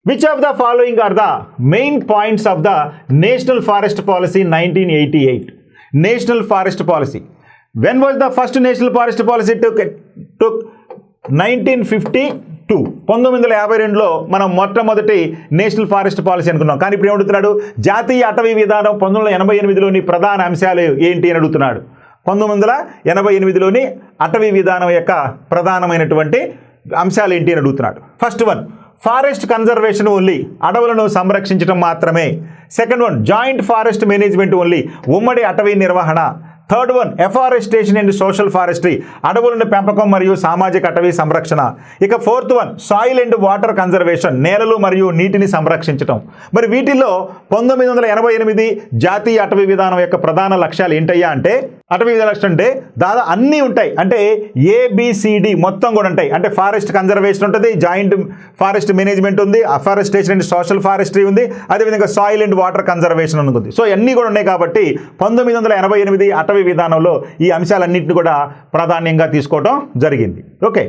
Which of the following are the main points of the National Forest Policy 1988? National Forest Policy. When was the first National Forest Policy took 1952. 1952లో మనం మొట్టమొదటి national forest policy అనుకున్నాం. కానీ ఇప్పుడు ఏమడుగుతున్నాడు, జాతీయ అటవీ విధానం 1988లోని ప్రధాన అంశాలు ఏంటి అని అడుగుతున్నాడు. 1988లోని అటవీ విధానం యొక్క ప్రధానమైనటువంటి అంశాలు ఏంటి అని అడుగుతున్నాడు. First one, forest conservation only, అడవులను సంరక్షించడం మాత్రమే. Second one, joint forest management only, ఉమ్మడి అటవీ నిర్వహణ. Third one, afforestation and social forestry, అడవులను పెంపకం మరియు సామాజిక అటవీ సంరక్షణ. ఇక fourth one, soil and water conservation, నేలలు మరియు నీటిని సంరక్షించడం. మరి వీటిల్లో 1988 జాతీయ అటవీ విధానం యొక్క ప్రధాన లక్ష్యాలు ఏంటయ్యా అంటే, అటవీ విధాన లక్ష్యం అంటే దాదాపు అన్నీ ఉంటాయి, అంటే ఏబిసిడి మొత్తం కూడా ఉంటాయి. అంటే ఫారెస్ట్ కన్జర్వేషన్ ఉంటుంది, జాయింట్ ఫారెస్ట్ మేనేజ్మెంట్ ఉంది, అఫారెస్టేషన్ అండ్ సోషల్ ఫారెస్ట్రీ ఉంది, అదేవిధంగా సాయిల్ అండ్ వాటర్ కన్జర్వేషన్ ఉంది. సో అన్నీ కూడా ఉన్నాయి కాబట్టి 1988 అటవీ విధానంలో ఈ అంశాలన్నింటినీ కూడా ప్రాధాన్యంగా తీసుకోవడం జరిగింది. ఓకే.